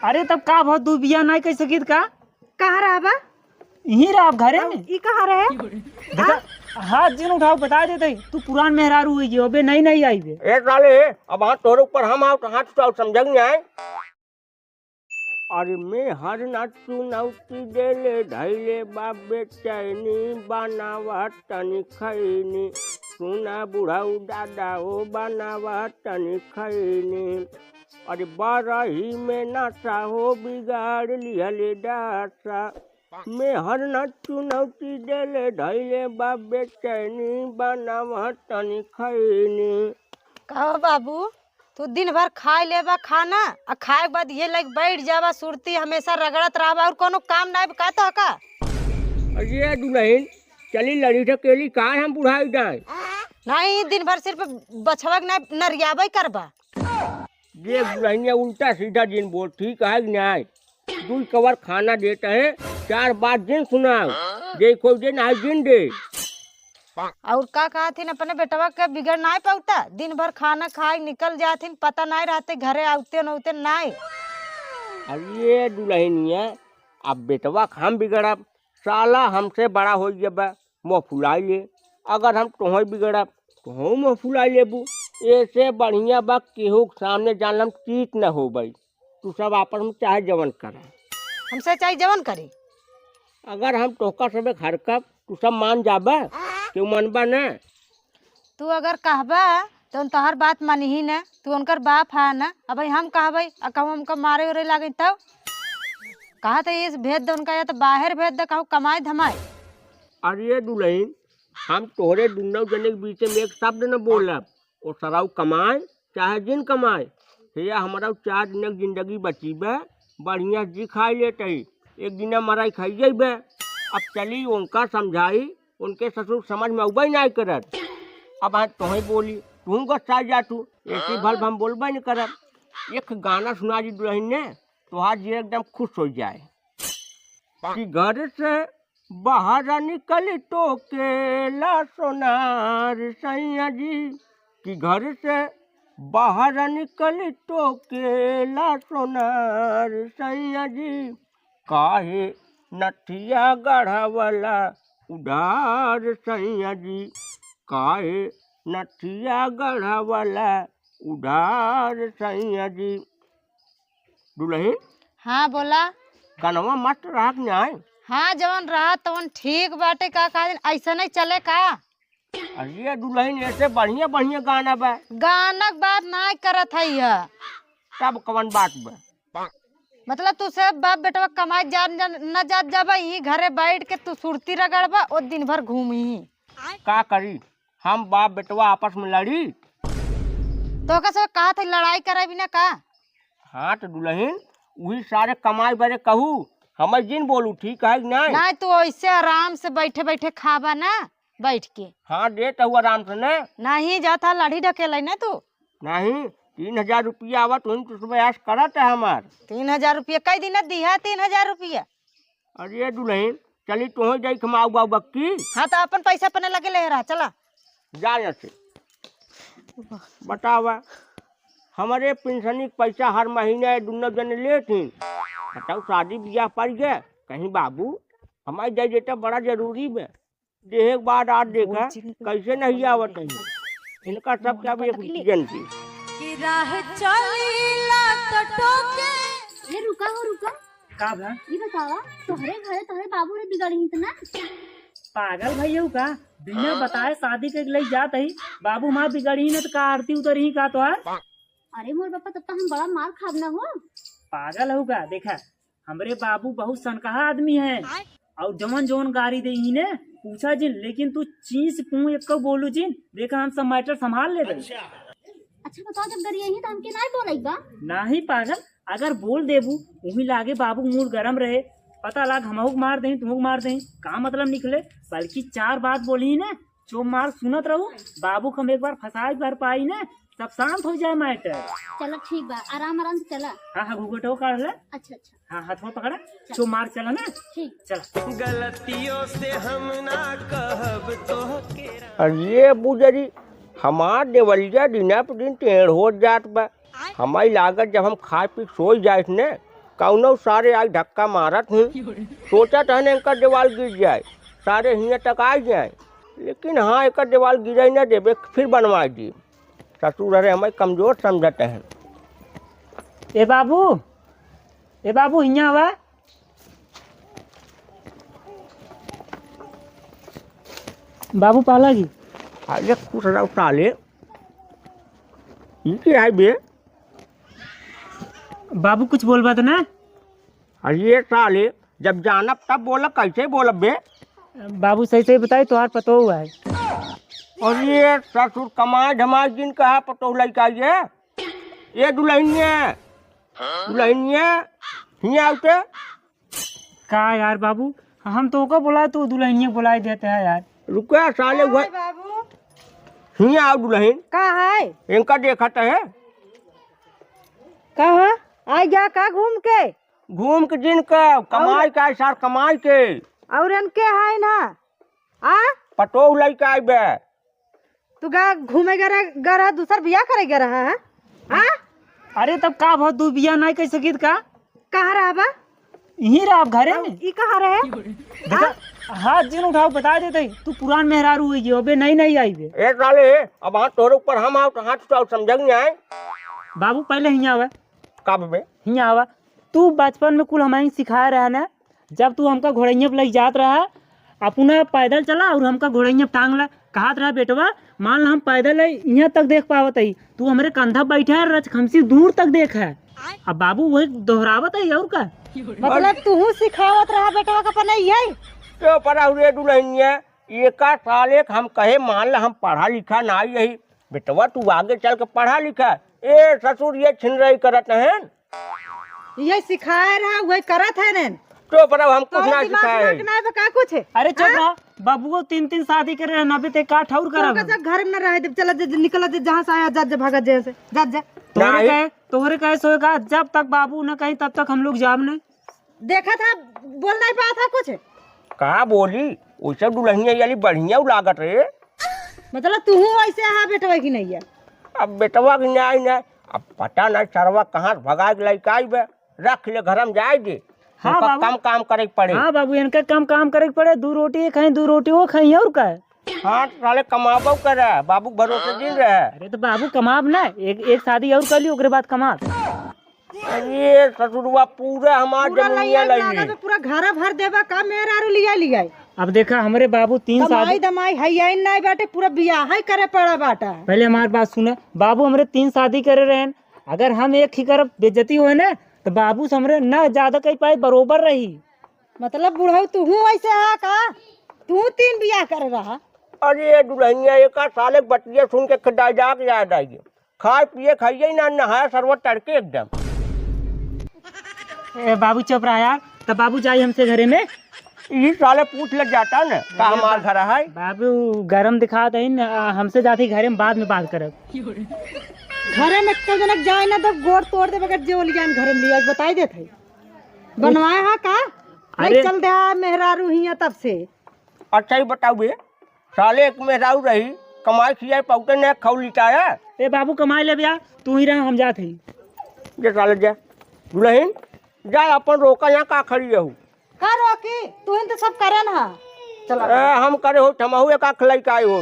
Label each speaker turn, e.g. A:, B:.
A: अरे तब का बहुत दू बिया नहीं कह सकित का
B: कहाँ रहा बा?
A: यहीं रहा घरे में।
B: ई कहाँ रहे?
A: देखा हाथ जिन उठाओ बता देते तू पुरान मेहरारू हुई जो अबे नहीं आई बे।
C: ए साले अब हाथ तोरे ऊपर हम आओ तो हाथ उठाओ समझ नहीं आए। अरे मैं हर नाचू नौती देले ढाईले बाबे चैनी बनावा तनी खैनी सुना बुढ़ाऊ दादा ओ बनावा तनी खैनी। अरे बारही में नाचा हो बिगाड़ लिहले दासा मैं हर नाचू नौती देले ढाईले बाबे चैनी बनावा तनी खैनी।
B: कहो बाबू तू दिन भर खाए लेबा खाना और खाए के बाद ये लग बैठ जावा सुरती हमेशा रगड़त रहबा और कोनो काम नहीं कहता का?
C: अरे दुल्हन चली लड़ी ढकेली का हम बुढ़ाई जाए
B: नहीं दिन भर सिर्फ बछवक नहीं नरियाबे करबा।
C: ये दुल्हन उल्टा सीधा जिन बोल ठीक है न्याय दूध कवर खाना देता है 4 बात जिन सुना देखो दिन आज जिन दे।
B: और का कहा थी अपने बेटवा के बिगड़ नहीं पाता दिन भर खाना खाए निकल जाथिन पता नहीं रहते घरे आते नौते नहीं।
C: अरे दुल्हनिया अब बेटवा हम बिगड़ा साला हमसे बड़ा हो जब मुँह फुलाई ले अगर हम तुम्हें बिगड़ा तो मुँह फुलाई लेबू ऐसे बढ़िया बा केहू के सामने जानलम चीत न हो भाई तू सब आपस में चाहे जवन करा
B: हमसे चाहे जवन करी
C: अगर हम तोहका सब हरकब तू सब मान जाबा क्यों मनबा न।
B: तू अगर कहबा तो तोहर बात मानी ही न तू उनकर बाप है न अब हम कहबे कहूँ हमका मारे उरे लागे तब कहा तो ये भेज दे उनका या तो बाहर भेज दे कहूँ कमाए धमाए।
C: अरे दुल्हन हम तोहरे दुनों जने के बीच में एक शब्द न बोलब और सराउ कमाए चाहे जिन कमाए भैया हमारा 4 दिन की जिंदगी बची बे बढ़िया जी खाई लेते एक दिन मराई खाई जाइबे। अब चली उनका समझाई उनके ससुर समझ में उबई नहीं करत अब आज तुम्हें बोली तू गुस्सा जा तू ऐसी भल हम बोलबे नहीं करब। एक गाना सुना दी दुल्हन ने तो आज ये एकदम खुश हो जाए कि घर से बाहर निकल तो केला सोनार सैया जी कि घर से बाहर निकल तो केला सोनार सैया जी काहे नथिया गढ़ावला उधार सैया जी काहे नथिया गढ़ावला उधार सैया जी। दुल्हन
B: हाँ बोला
C: गानवा मस्त राग न्याय।
B: हाँ जवन रहा तवन ठीक बाटे का दिन ऐसा नहीं चले का।
C: अरे दुल्हन ऐसे बढ़िया बढ़िया गाना बा
B: गाना के बात नहीं करत है यह
C: तब कवन बात बा
B: मतलब तू सब बाप बेटवा कमाए न जात जाबा यही घरे बैठ के तू सुरती रगड़बा और दिन भर घूमी
C: का करी हम बाप बेटवा आपस में लड़ी
B: तो का सब कहा था लड़ाई करे बिना का।
C: हाँ तो दुल्हन वही सारे कमाई बरे कहू हमें जिन बोलू ठीक है नहीं
B: नहीं तू ऐसे आराम से बैठे बैठे खाबा ना बैठ के।
C: हाँ देता हुआ आराम से न
B: नहीं जाता लड़ी ढकेल ना तू
C: नहीं 3000 रुपया आवा तुम तो प्रयास करत है हमार
B: 3000 रुपया कई दिन दिया 3000 रुपया।
C: अरे दुल्हन चली तुह जाई कमाऊ बाऊ बक्की।
B: हाँ तो अपन पैसा अपने लगे ले रहा चला
C: जा से बतावा हमारे पेंशनी पैसा हर महीने दोनों जने लेती बताओ शादी ब्याह पड़ गया कहीं बाबू हमारे जाए जेटा बड़ा जरूरी है देह एक बार आज देखा कैसे नहीं आवत है इनका सब क्या भी एक जनती
D: ये रुका हो रुका
A: का बा
D: ये बतावा तोहरे घरे तोहरे बाबू रे बिगड़ी इतना
A: पागल भैया का बिना बताए शादी के लिए जात है बाबू माँ बिगड़ी न तो का आरती उतरी का तो
D: अरे मोर पापा तब तो हम बड़ा मार खाब ना हो।
A: पागल होगा देखा हमरे बाबू बहुत सनकहा आदमी है और जवन जवन गाड़ी दे ने पूछा जिन लेकिन तू चीज पू एक बोलू जिन देखा हम सब मैटर संभाल ले रहे।
D: अच्छा बताओ जब गरी यही तो हमके नहीं बोलेगा
A: नहीं पागल अगर बोल देबू वही लागे बाबू मूड गरम रहे पता लाग हमहू मार दे तुमको मार दे का मतलब निकले बल्कि 4 बात बोली ने जो मार सुनत रहू बाबू को हम एक बार फंसा कर पाई ने सब शांत हो जाए मैटर।
D: चलो ठीक बा आराम आराम से चला।
A: हाँ हाँ घूंघटो काट ले।
D: अच्छा अच्छा
A: हाँ हाथ में पकड़ा जो मार चला ना
D: ठीक
A: चल
E: गलतियों से हम ना कहब तो
C: अरे बुजरी हमार देवलिया दिन पर दिन टेढ़ हो जात बा हमारी लागत जब हम खा पी सो जाए ने कौनो सारे आज धक्का मारत हूँ, सोचा था न इनका दीवार गिर जाए, सारे हियाँ तक आ जाए, लेकिन हाँ एक दीवार गिरे न देवे, फिर बनवा दी। ससुर अरे हमें कमजोर समझते हैं।
A: ए बाबू हियाँ आवा। बाबू पाला की
C: अरे खुश रहो साले, ये क्या है बे?
A: बाबू कुछ बोल बात ना।
C: अरे साले जब जानब तब बोला, कैसे बोलब बे?
A: बाबू सही सही बताए तो पता हुआ है।
C: और ये ससुर कमाए धमाए जिन कहा पतो लड़का ये दुल्हनिया हियाँ आते
A: का यार बाबू, हम तो को बोला तो दुल्हनिया बुलाई देते हैं यार।
C: रुका साले
B: हाय
C: वही
B: बाबू
C: हियाँ आओ दुल्हन,
B: का है
C: इनका देखा तो है।
B: का है आ गया का घूम के
C: घूम के जिन का कमाई का सार कमाई के
B: और इनके है ना आ
C: पतो लड़का आई बे।
B: तू गा घूमे गरा दूसर बियाह करे रहा है आ
A: अरे तब का बहुत दू बिया नहीं कह सकित का।
B: कहाँ रहा बा
A: यहीं रहा आप घरे में।
B: ई कहाँ रहे
A: देखा हाथ जिन उठाओ बता देते तू पुरान मेहरारू हुई जो अबे नहीं आई बे।
C: ए साले अब हाथ तोरे ऊपर हम आओ तो हाथ उठाओ, समझ नहीं आए।
A: बाबू पहले हियाँ आवा,
C: कब बे?
A: हियाँ आवा। तू बचपन में कुल हमारी सिखाया रहा ना, जब तू हमका घोड़ैया पे लग जात रहा अपना पैदल चला और हमका घोड़ैया पे टांग ला, कहत रहा बेटवा मान ला हम पैदल यहाँ तक देख पावत है, तू हमारे कंधा बैठा है रच खमसी दूर तक देख है। अब बाबू वही दोहरावत है और का
B: मतलब तू सिखावत रहा बेटा का पना यही
C: तो पढ़ा हुए दुल्हनिया एक साल एक हम कहे मान ला हम पढ़ा लिखा ना यही बेटवा तू आगे चल के पढ़ा लिखा। ए ससुर ये छिन रही करत है
B: ये सिखाया रहा वही करत है ने
C: तो पढ़ा हम कुछ
B: तोरे
C: ना
B: दिमाग
C: सिखाए।
B: में ना का कुछ है
A: अरे चुप रहा बाबू को 3 शादी करे रहना भी ते का ठौर करा
B: तो घर में न रहे चला निकल जहाँ से आया जा भागा जैसे जा
A: तोहरे कहे सोएगा जब तक बाबू न कहीं तब तक हम लोग जाम नहीं।
B: देखा था बोल नहीं पाया था कुछ
C: कहा बोली वैसे दुल्हनिया याली बढ़िया लागत रे।
B: मतलब तू ऐसे है बेटवा की नहीं है
C: अब बेटवा की न्याय न अब पता नहीं सरवा कहाँ भगा के लड़का आई बे, रख ले घर में जाए दे।
A: हाँ
C: इनका
A: बाबू।
C: कम काम करे के पड़े।
A: हाँ बाबू इनका काम करे के पड़े, 2 रोटी खाई 2 रोटी वो खाई और का है।
C: हाँ साले कमाबो करे बाबू भरोसे दिन रहे।
A: अरे तो बाबू कमाब ना एक शादी और कर ली ओकरे बाद कमाब।
C: अरे ससुरवा पूरा हमार जमीनिया लगी
B: पूरा घर भर देवा का मेरा लिया
A: अब देखा हमारे बाबू 3 शादी
B: दमाई है नहीं बाटे पूरा बियाह है करे पड़ा बाटा
A: पहले हमारी बात सुने। बाबू हमारे 3 शादी करे रहे, अगर हम एक ही करब बेइज्जती हुए ना तो बाबू से हमरे न ज्यादा कही पाए बरोबर रही।
B: मतलब बुढ़ऊ तू ऐसे है का तू 3 बियाह कर रहा।
C: अरे दुल्हनिया एक साले बटिया सुन के खड्डा जाग याद आई खाए पिए खाइए ना नहाया सरवत तड़के एकदम।
A: बाबू चुप रहा यार। तब बाबू जाइए हमसे घरे में।
C: ये साले पूछ लग जाता न का हमार घर है।
A: बाबू गरम दिखा दे हमसे जाती घरे में बाद में बात करब।
B: घरे में तो जनक जाए ना तो गोड़ तोड़ दे बगैर जो लिया घर में लिया बताई देते बनवाए हा का
A: अरे
B: चल दे मेहरारू हिया तब से।
C: अच्छा ही बताओ बे साले एक मेहरारू रही कमाई खिया पौते ने खौ लिटाया।
A: ए बाबू कमाई ले भैया तू ही रहा हम जाते ही।
C: जे साले जा दुल्हन जा अपन रोका यहाँ का खड़ी रहू
B: का रोकी तू तो सब करे ना चला
C: हम करे हो ठमहू एक खलाई का हो।